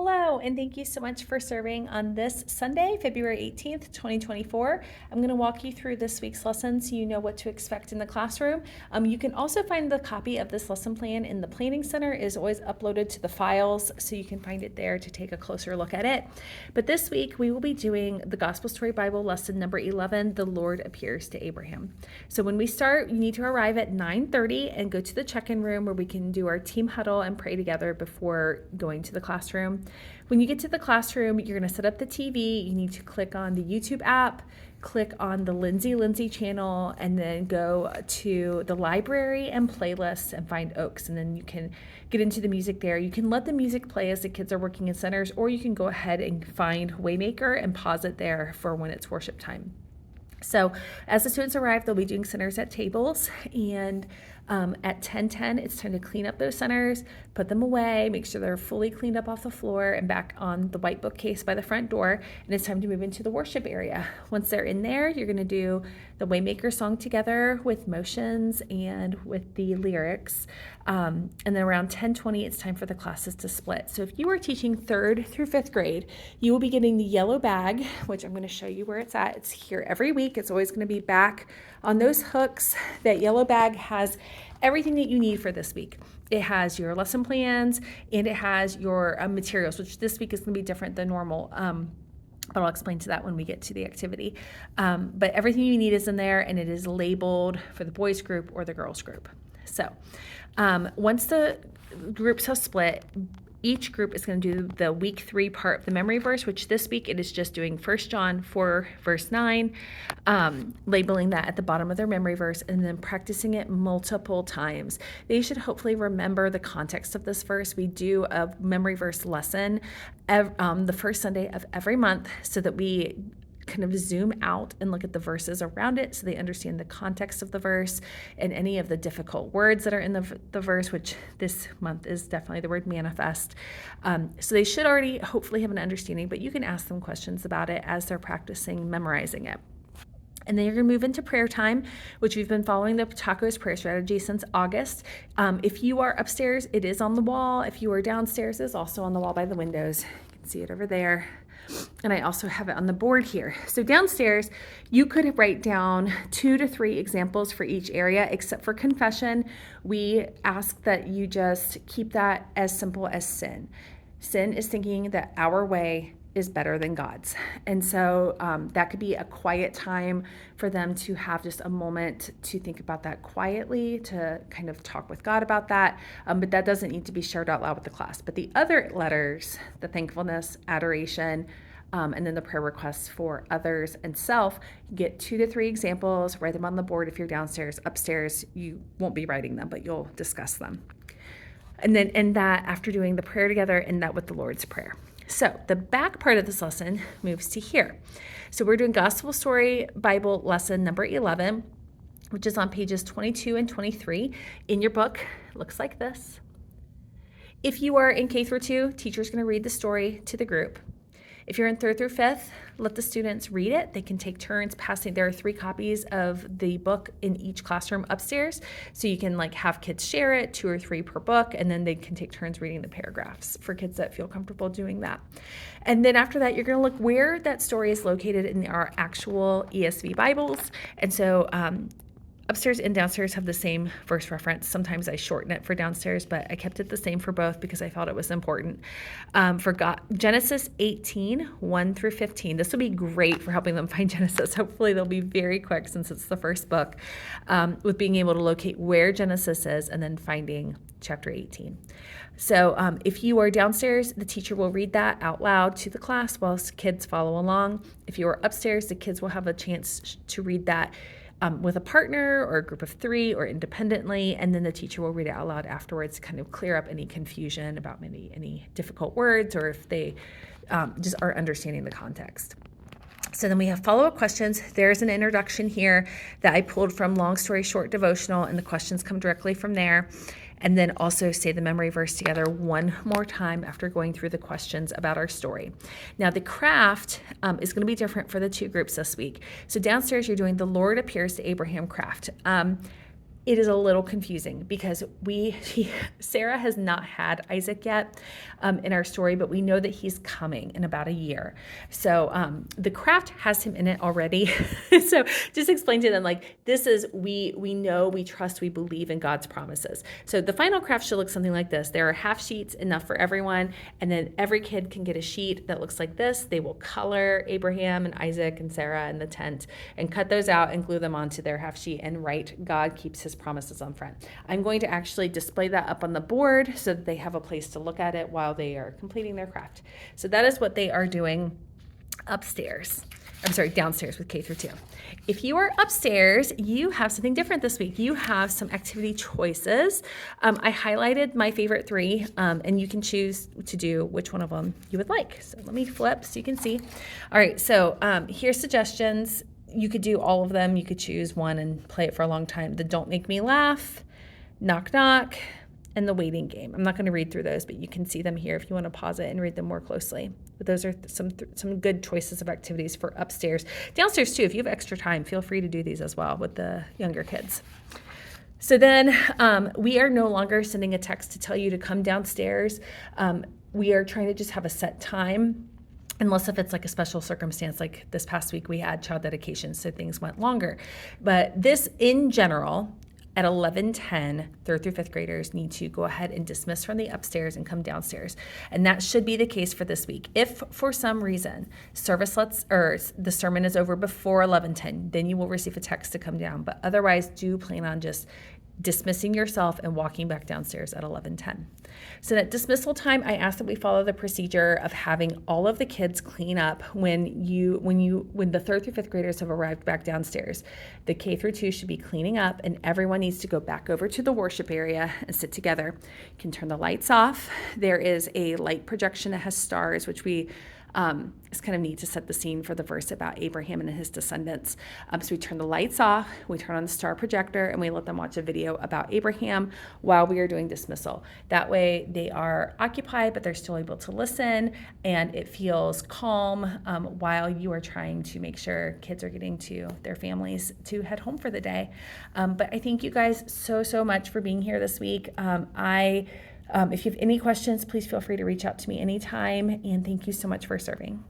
Hello, and thank you so much for serving on this Sunday, February 18th, 2024. I'm going to walk you through this week's lesson so you know what to expect in the classroom. You can also find the copy of this lesson plan in the Planning Center. It is always uploaded to the files, so you can find it there to take a closer look at it. But this week, we will be doing the Gospel Story Bible lesson number 11, The Lord Appears to Abraham. So when we start, you need to arrive at 9:30 and go to the check-in room where we can do our team huddle and pray together before going to the classroom. When you get to the classroom, you're going to set up the TV. You need to click on the YouTube app, click on the Lindsay channel, and then go to the library and playlists and find Oaks. And then you can get into the music there. You can let the music play as the kids are working in centers, or you can go ahead and find Waymaker and pause it there for when it's worship time. So as the students arrive, they'll be doing centers at tables, and at 10:10, it's time to clean up those centers, put them away, make sure they're fully cleaned up off the floor and back on the white bookcase by the front door, and it's time to move into the worship area. Once they're in there, you're going to do the Waymaker song together with motions and with the lyrics, and then around 10:20, it's time for the classes to split. So if you are teaching 3rd through 5th grade, you will be getting the yellow bag, which I'm going to show you where it's at. It's here every week. It's always going to be back on those hooks. That yellow bag has everything that you need for this week. It has your lesson plans and it has your materials, which this week is going to be different than normal. But I'll explain to that when we get to the activity. But everything you need is in there, and it is labeled for the boys group or the girls group. So once the groups have split, each group is going to do the week 3 part of the memory verse, which this week it is just doing 1 John 4, verse 9, labeling that at the bottom of their memory verse, and then practicing it multiple times. They should hopefully remember the context of this verse. We do a memory verse lesson the first Sunday of every month so that we kind of zoom out and look at the verses around it so they understand the context of the verse and any of the difficult words that are in the verse, which this month is definitely the word manifest. So they should already hopefully have an understanding, but you can ask them questions about it as they're practicing memorizing it. And then you're going to move into prayer time, which we've been following the Tacos prayer strategy since August. If you are upstairs, it is on the wall. If you are downstairs, it's also on the wall by the windows. You can see it over there. And I also have it on the board here. So downstairs, you could write down 2 to 3 examples for each area, except for confession. We ask that you just keep that as simple as sin. Sin is thinking that our way is better than God's. And so that could be a quiet time for them to have just a moment to think about that quietly, to kind of talk with God about that. But that doesn't need to be shared out loud with the class. But the other letters, the thankfulness, adoration, and then the prayer requests for others and self, get 2 to 3 examples, write them on the board if you're downstairs. Upstairs, you won't be writing them, but you'll discuss them. And then end that after doing the prayer together, end that with the Lord's Prayer. So the back part of this lesson moves to here. So we're doing Gospel Story Bible lesson number 11, which is on pages 22 and 23 in your book. It looks like this. If you are in K through 2, teacher's going to read the story to the group. If you're in 3rd through 5th, let the students read it. They can take turns passing. There are 3 copies of the book in each classroom upstairs. So you can have kids share it, 2 or 3 per book, and then they can take turns reading the paragraphs for kids that feel comfortable doing that. And then after that, you're going to look where that story is located in our actual ESV Bibles. And so upstairs and downstairs have the same verse reference. Sometimes I shorten it for downstairs, but I kept it the same for both because I felt it was important. For Genesis 18, 1 through 15. This will be great for helping them find Genesis. Hopefully they'll be very quick since it's the first book, with being able to locate where Genesis is and then finding chapter 18. So if you are downstairs, the teacher will read that out loud to the class while kids follow along. If you are upstairs, the kids will have a chance to read that with a partner or a group of 3 or independently, and then the teacher will read it out loud afterwards to kind of clear up any confusion about maybe any difficult words or if they just are understanding the context. So then we have follow-up questions. There's an introduction here that I pulled from Long Story Short Devotional, and the questions come directly from there. And then also say the memory verse together one more time after going through the questions about our story. Now the craft is going to be different for the 2 groups this week. So downstairs you're doing the Lord Appears to Abraham craft. it is a little confusing because Sarah has not had Isaac yet in our story, but we know that he's coming in about a year. So the craft has him in it already. So just explain to them, like, this is, we know, we trust, we believe in God's promises. So the final craft should look something like this. There are half sheets, enough for everyone, and then every kid can get a sheet that looks like this. They will color Abraham and Isaac and Sarah in the tent and cut those out and glue them onto their half sheet and write, God keeps his promises on front. I'm going to actually display that up on the board so that they have a place to look at it while they are completing their craft. So that is what they are doing downstairs with K through 2. If you are upstairs, you have something different this week. You have some activity choices. I highlighted my favorite 3, and you can choose to do which one of them you would like. So let me flip so you can see. All right, so here's suggestions. You could do all of them. You could choose one and play it for a long time. The Don't Make Me Laugh, Knock Knock, and the Waiting Game. I'm not going to read through those, but you can see them here if you want to pause it and read them more closely. But those are some good choices of activities for upstairs. Downstairs too, if you have extra time, feel free to do these as well with the younger kids. So then we are no longer sending a text to tell you to come downstairs. We are trying to just have a set time, unless if it's like a special circumstance, like this past week we had child dedication, so things went longer. But this, in general, at 11:10, 3rd through 5th graders need to go ahead and dismiss from the upstairs and come downstairs. And that should be the case for this week. If for some reason the sermon is over before 11:10, then you will receive a text to come down. But otherwise, do plan on just dismissing yourself and walking back downstairs at 11:10. So at dismissal time, I ask that we follow the procedure of having all of the kids clean up when the 3rd through 5th graders have arrived back downstairs. The K through 2 should be cleaning up, and everyone needs to go back over to the worship area and sit together. You can turn the lights off. There is a light projection that has stars, which it's kind of neat to set the scene for the verse about Abraham and his descendants. So we turn the lights off, we turn on the star projector, and we let them watch a video about Abraham while we are doing dismissal. That way they are occupied, but they're still able to listen, and it feels calm while you are trying to make sure kids are getting to their families to head home for the day. But I thank you guys so much for being here this week. If you have any questions, please feel free to reach out to me anytime, and thank you so much for serving.